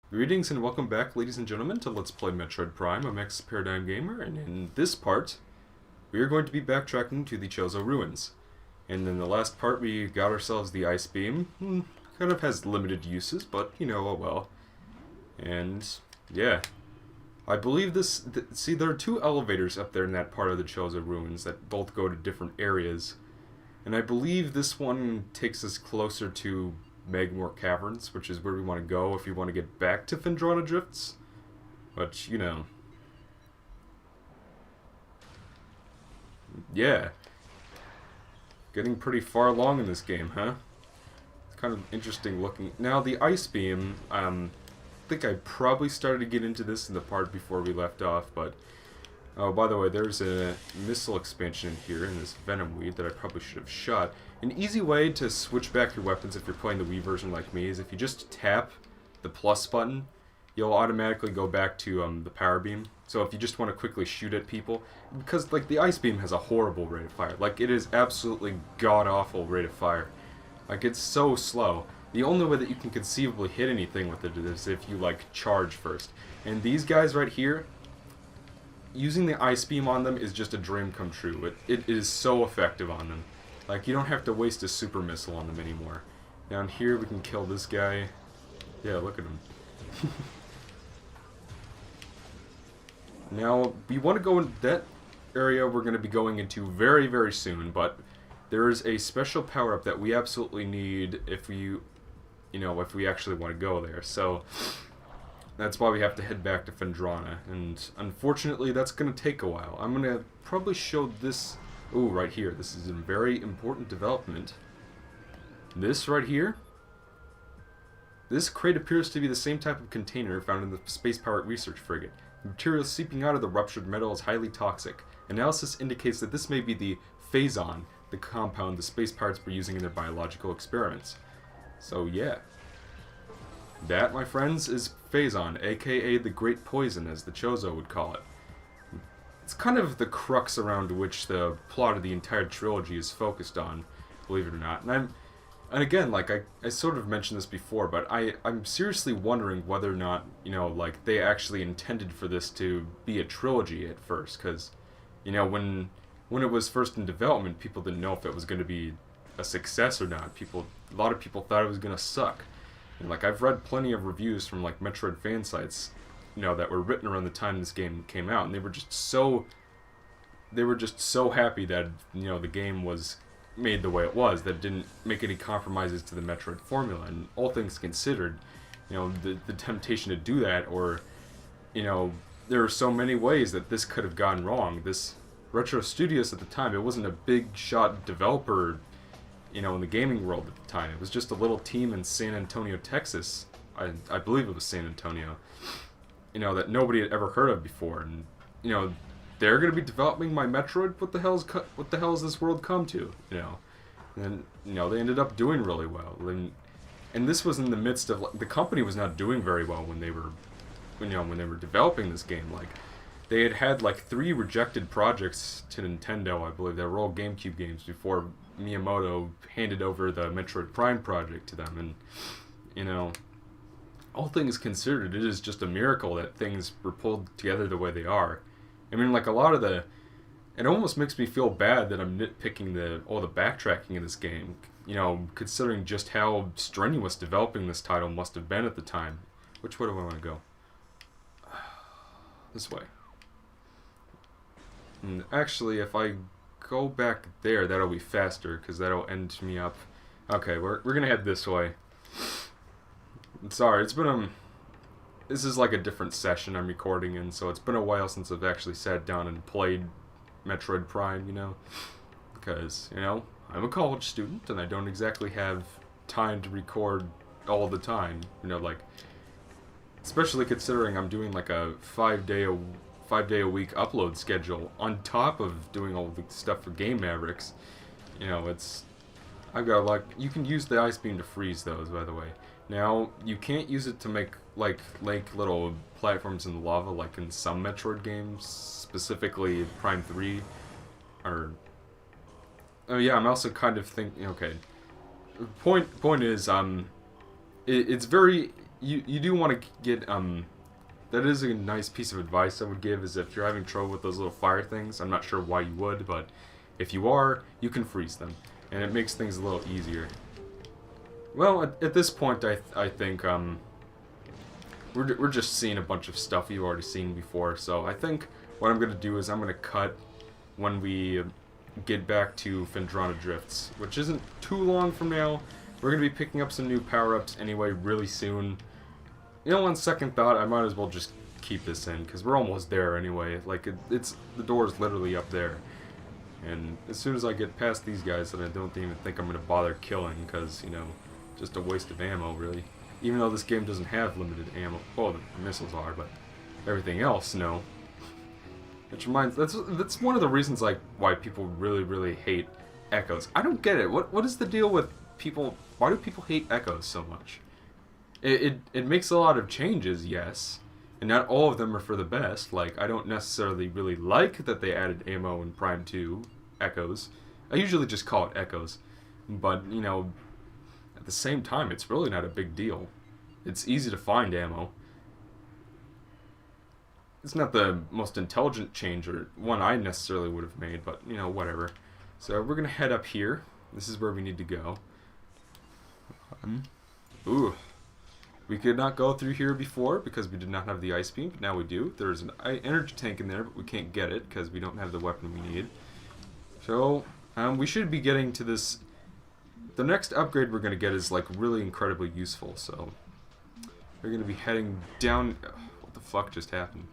Greetings and welcome back, ladies and gentlemen, to Let's Play Metroid Prime. I'm X Paradigm Gamer, and in this part, we are going to be backtracking to the Chozo Ruins. And in the last part, we got ourselves the Ice Beam. Kind of has limited uses, but, you know, oh well. And, yeah. I believe see, there are two elevators up there in that part of the Chozo Ruins that both go to different areas. And I believe this one takes us closer to Magmore Caverns, which is where we want to go if we want to get back to Phendrana Drifts. But, you know. Yeah. Getting pretty far along in this game, huh? It's kind of interesting looking. Now, the Ice Beam, I think I probably started to get into this in the part before we left off, but... Oh, by the way, there's a missile expansion in here in this Venom Weed that I probably should have shot. An easy way to switch back your weapons if you're playing the Wii version like me is if you just tap the plus button, you'll automatically go back to the power beam. So if you just want to quickly shoot at people, because like the Ice Beam has a horrible rate of fire. Like it is absolutely god-awful rate of fire. Like it's so slow. The only way that you can conceivably hit anything with it is if you like charge first. And these guys right here, using the Ice Beam on them is just a dream come true. It is so effective on them. Like, you don't have to waste a super missile on them anymore. Down here, we can kill this guy. Yeah, look at him. Now, we want to go in that area we're going to be going into very, very soon, but there is a special power-up that we absolutely need if we, if we actually want to go there. So, that's why we have to head back to Phendrana, and unfortunately that's going to take a while. I'm going to probably show this... Ooh, right here. This is a very important development. This right here. This crate appears to be the same type of container found in the space-powered research frigate. The material seeping out of the ruptured metal is highly toxic. Analysis indicates that this may be the Phazon, the compound the space pirates were using in their biological experiments. So yeah. That, my friends, is Phazon, aka the Great Poison, as the Chozo would call it. It's kind of the crux around which the plot of the entire trilogy is focused on, believe it or not. And again, like, I sort of mentioned this before, but I'm seriously wondering whether or not, like, they actually intended for this to be a trilogy at first, because, when it was first in development, people didn't know if it was going to be a success or not. A lot of people thought it was going to suck. And, like, I've read plenty of reviews from, like, Metroid fan sites, that were written around the time this game came out, and they were just so happy that, the game was made the way it was, that it didn't make any compromises to the Metroid formula. And all things considered, the temptation to do that, or, there are so many ways that this could have gone wrong. This Retro Studios at the time, it wasn't a big shot developer, in the gaming world at the time. It was just a little team in San Antonio, Texas. I believe it was San Antonio. That nobody had ever heard of before, and they're going to be developing my Metroid. What the hell has this world come to? And they ended up doing really well. And this was in the midst of, like, the company was not doing very well when they were, when they were developing this game. Like, they had like 3 rejected projects to Nintendo, I believe. They were all GameCube games before Miyamoto handed over the Metroid Prime project to them, and all things considered, it is just a miracle that things were pulled together the way they are. I mean, like, a lot of it almost makes me feel bad that I'm nitpicking all the backtracking in this game, considering just how strenuous developing this title must have been at the time. Which way do I want to go? This way. And actually, if I go back there, that'll be faster, because that'll end me up. Okay, we're gonna head this way. Sorry, it's been this is like a different session I'm recording in, so it's been a while since I've actually sat down and played Metroid Prime, because, I'm a college student, and I don't exactly have time to record all the time, like, especially considering I'm doing like a 5-day a week upload schedule on top of doing all the stuff for Game Mavericks. I've got, like, you can use the Ice Beam to freeze those, by the way. Now, you can't use it to make, like little platforms in the lava, like in some Metroid games, specifically Prime 3, or... Oh yeah, I'm also kind of thinking, okay. Point is, it's very you do want to get that is a nice piece of advice I would give, is if you're having trouble with those little fire things. I'm not sure why you would, but if you are, you can freeze them, and it makes things a little easier. Well, at this point, I think we're just seeing a bunch of stuff you've already seen before. So I think what I'm gonna do is I'm gonna cut when we get back to Phendrana Drifts, which isn't too long from now. We're gonna be picking up some new power-ups anyway really soon. You know, on second thought, I might as well just keep this in, because we're almost there anyway. Like, it's the door's literally up there. And as soon as I get past these guys, then I don't even think I'm going to bother killing, because, you know, just a waste of ammo, really. Even though this game doesn't have limited ammo. Well, the missiles are, but everything else, no. Which reminds, that's one of the reasons, like, why people really, really hate echoes. I don't get it. What is the deal with people? Why do people hate echoes so much? It makes a lot of changes, yes, and not all of them are for the best. Like, I don't necessarily really like that they added ammo in Prime 2 echoes. I usually just call it echoes, but, you know, at the same time, it's really not a big deal. It's easy to find ammo. It's not the most intelligent change, or one I necessarily would have made, but, you know, whatever. So we're going to head up here. This is where we need to go. Ooh. We could not go through here before because we did not have the ice beam, but now we do. There's an energy tank in there, but we can't get it because we don't have the weapon we need. So, we should be getting to this. The next upgrade we're going to get is, like, really incredibly useful, so we're going to be heading down. What the fuck just happened?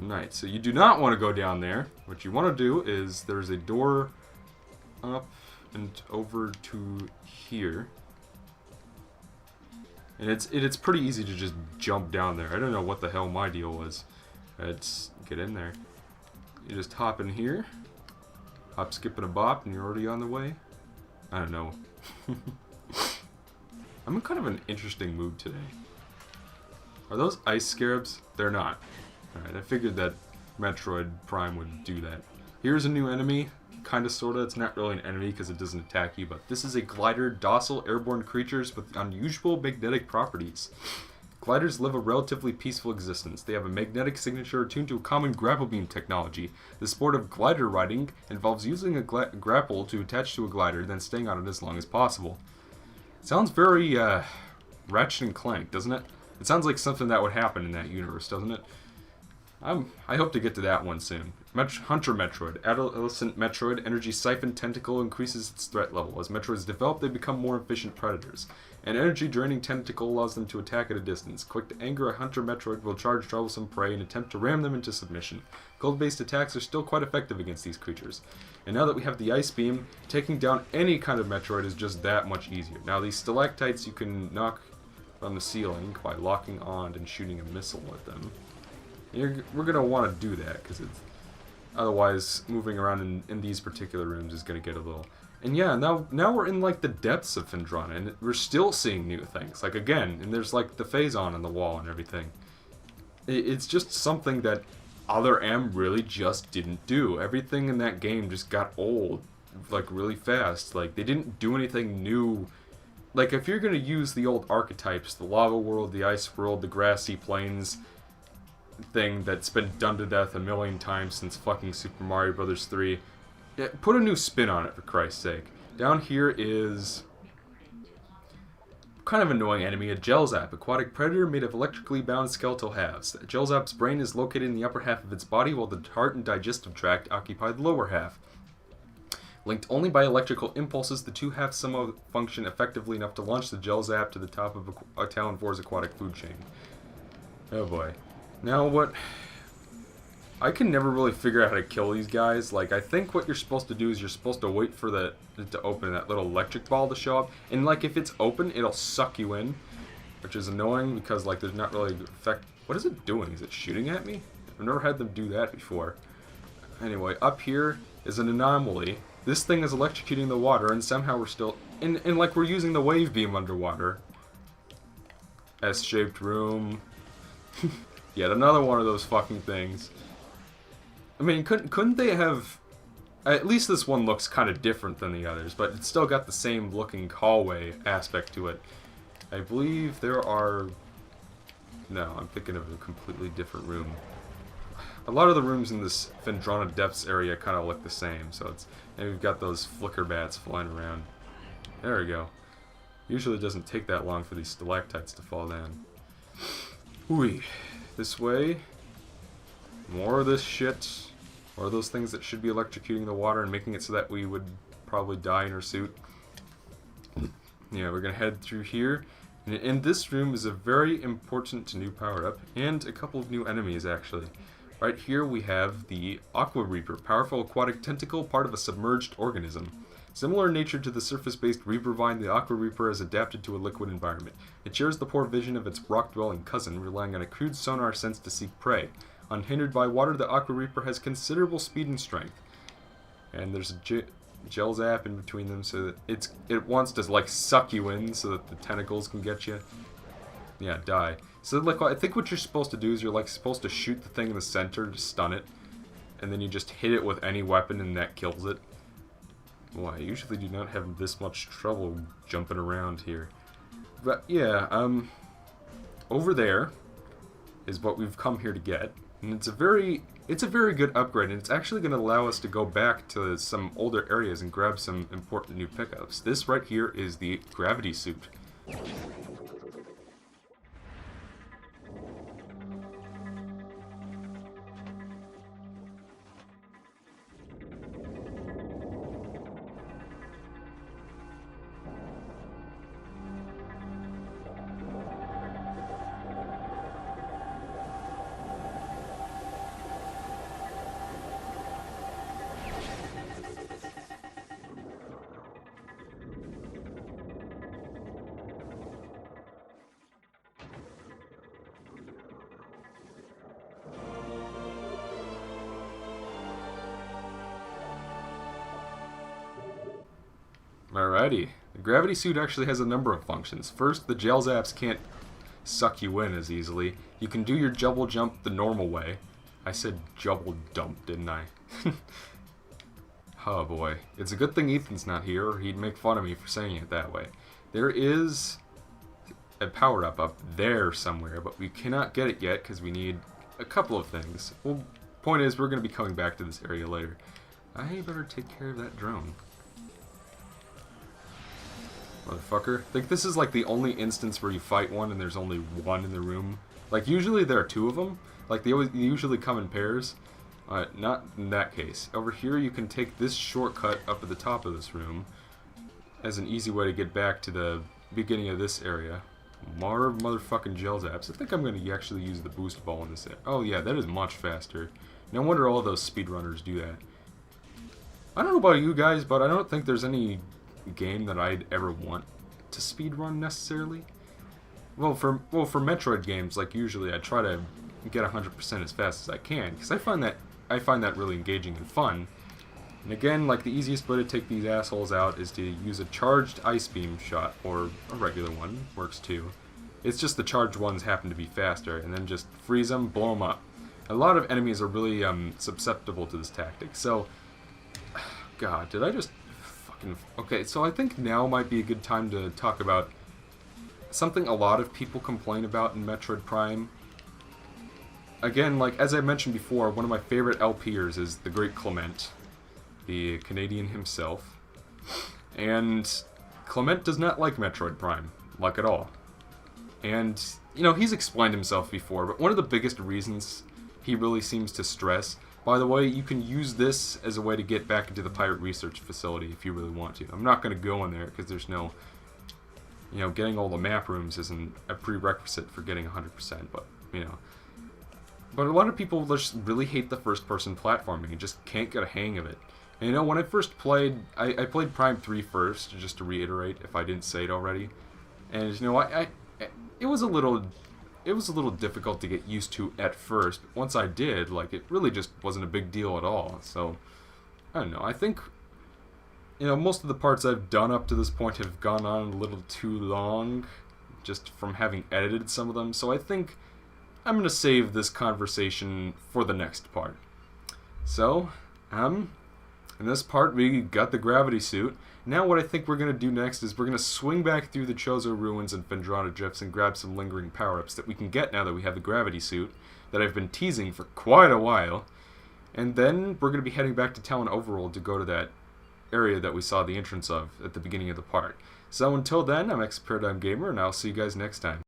Right, so you do not want to go down there. What you want to do is, there's a door up and over to here. And it's pretty easy to just jump down there. I don't know what the hell my deal was. Let's get in there. You just hop in here. Hop, skip, and a bop, and you're already on the way. I don't know. I'm in kind of an interesting mood today. Are those ice scarabs? They're not. Alright, I figured that Metroid Prime would do that. Here's a new enemy. Kinda, sorta. It's not really an enemy because it doesn't attack you, but this is a glider, docile airborne creatures with unusual magnetic properties. Gliders live a relatively peaceful existence. They have a magnetic signature attuned to a common grapple beam technology. The sport of glider riding involves using a grapple to attach to a glider, then staying on it as long as possible. Sounds very, Ratchet and Clank, doesn't it? It sounds like something that would happen in that universe, doesn't it? I hope to get to that one soon. Hunter Metroid. Adolescent Metroid. Energy Siphon Tentacle increases its threat level. As Metroids develop, they become more efficient predators. An energy-draining tentacle allows them to attack at a distance. Quick to anger, a Hunter Metroid will charge troublesome prey and attempt to ram them into submission. Gold-based attacks are still quite effective against these creatures. And now that we have the Ice Beam, taking down any kind of Metroid is just that much easier. Now, these stalactites you can knock on the ceiling by locking on and shooting a missile at them. We're going to want to do that, because otherwise moving around in these particular rooms is going to get a little... And yeah, now we're in, like, the depths of Phendrana, and we're still seeing new things. Like, again, and there's, like, the Phazon on the wall and everything. It's just something that Other M really just didn't do. Everything in that game just got old, like, really fast. Like, they didn't do anything new. Like, if you're going to use the old archetypes, the lava world, the ice world, the grassy plains thing that's been done to death a million times since fucking Super Mario Bros. 3. Yeah, put a new spin on it, for Christ's sake. Down here is... kind of annoying enemy, a Gelzap, aquatic predator made of electrically bound skeletal halves. Gelzap's brain is located in the upper half of its body, while the heart and digestive tract occupy the lower half. Linked only by electrical impulses, the two halves somehow function effectively enough to launch the Gelzap to the top of a Tallon Overworld's aquatic food chain. Oh boy. Now what... I can never really figure out how to kill these guys. Like, I think what you're supposed to do is you're supposed to wait for it to open, that little electric ball to show up. And, like, if it's open, it'll suck you in. Which is annoying because, like, there's not really effect... What is it doing? Is it shooting at me? I've never had them do that before. Anyway, up here is an anomaly. This thing is electrocuting the water, and somehow we're still... And like, we're using the wave beam underwater. S-shaped room. Yet another one of those fucking things. I mean, couldn't they have... At least this one looks kind of different than the others, but it's still got the same looking hallway aspect to it. I believe there are No, I'm thinking of a completely different room. A lot of the rooms in this Phendrana Depths area kind of look the same, so it's... And we've got those flicker bats flying around. There we go. Usually it doesn't take that long for these stalactites to fall down. Ooh, this way. More of this shit. More of those things that should be electrocuting the water and making it so that we would probably die in our suit. Yeah, we're gonna head through here. And in this room is a very important new power-up, and a couple of new enemies, actually. Right here we have the Aqua Reaper, powerful aquatic tentacle, part of a submerged organism. Similar in nature to the surface-based Reaper Vine, the Aqua Reaper has adapted to a liquid environment. It shares the poor vision of its rock-dwelling cousin, relying on a crude sonar sense to seek prey. Unhindered by water, the Aqua Reaper has considerable speed and strength. And there's a gel zap in between them, so that it wants to like suck you in so that the tentacles can get you. Yeah, die. So like I think what you're supposed to do is you're like supposed to shoot the thing in the center to stun it, and then you just hit it with any weapon and that kills it. Well, I usually do not have this much trouble jumping around here. But yeah, over there is what we've come here to get, and it's a very good upgrade, and it's actually going to allow us to go back to some older areas and grab some important new pickups. This right here is the gravity suit. Alrighty. The gravity suit actually has a number of functions. First, the gel zaps can't suck you in as easily. You can do your double jump the normal way. I said double dump, didn't I? Oh boy. It's a good thing Ethan's not here, or he'd make fun of me for saying it that way. There is a power-up up there somewhere, but we cannot get it yet because we need a couple of things. Well, point is, we're going to be coming back to this area later. I better take care of that drone. Motherfucker. Like, this is like the only instance where you fight one and there's only one in the room. Like, usually there are two of them. Like, they usually come in pairs. Not in that case. Over here you can take this shortcut up at the top of this room as an easy way to get back to the beginning of this area. More motherfucking gel zaps. I think I'm going to actually use the boost ball in this area. Oh yeah, that is much faster. No wonder all those speedrunners do that. I don't know about you guys, but I don't think there's any game that I'd ever want to speedrun necessarily. Well, for Metroid games, like usually I try to get 100% as fast as I can because I find that really engaging and fun. And again, like the easiest way to take these assholes out is to use a charged ice beam shot, or a regular one works too. It's just the charged ones happen to be faster, and then just freeze them, blow them up. A lot of enemies are really susceptible to this tactic. So, God, did I just fucking... Okay, so I think now might be a good time to talk about something a lot of people complain about in Metroid Prime. Again, like, as I mentioned before, one of my favorite LPers is the great Clement, the Canadian himself. And Clement does not like Metroid Prime, like at all. And, you know, he's explained himself before, but one of the biggest reasons he really seems to stress... By the way, you can use this as a way to get back into the Pirate Research Facility if you really want to. I'm not going to go in there because there's no... You know, getting all the map rooms isn't a prerequisite for getting 100%, but, you know... But a lot of people just really hate the first-person platforming and just can't get a hang of it. And you know, when I first played, I played Prime 3 first, just to reiterate, if I didn't say it already. And you know, it was a little difficult to get used to at first. But once I did, like, it really just wasn't a big deal at all. So, I don't know. I think, you know, most of the parts I've done up to this point have gone on a little too long, just from having edited some of them. So I think I'm going to save this conversation for the next part. So, In this part, we got the gravity suit. Now what I think we're going to do next is we're going to swing back through the Chozo ruins and Phendrana Drifts and grab some lingering power-ups that we can get now that we have the gravity suit that I've been teasing for quite a while. And then we're going to be heading back to Tallon Overworld to go to that area that we saw the entrance of at the beginning of the part. So until then, I'm X Paradigm Gamer, and I'll see you guys next time.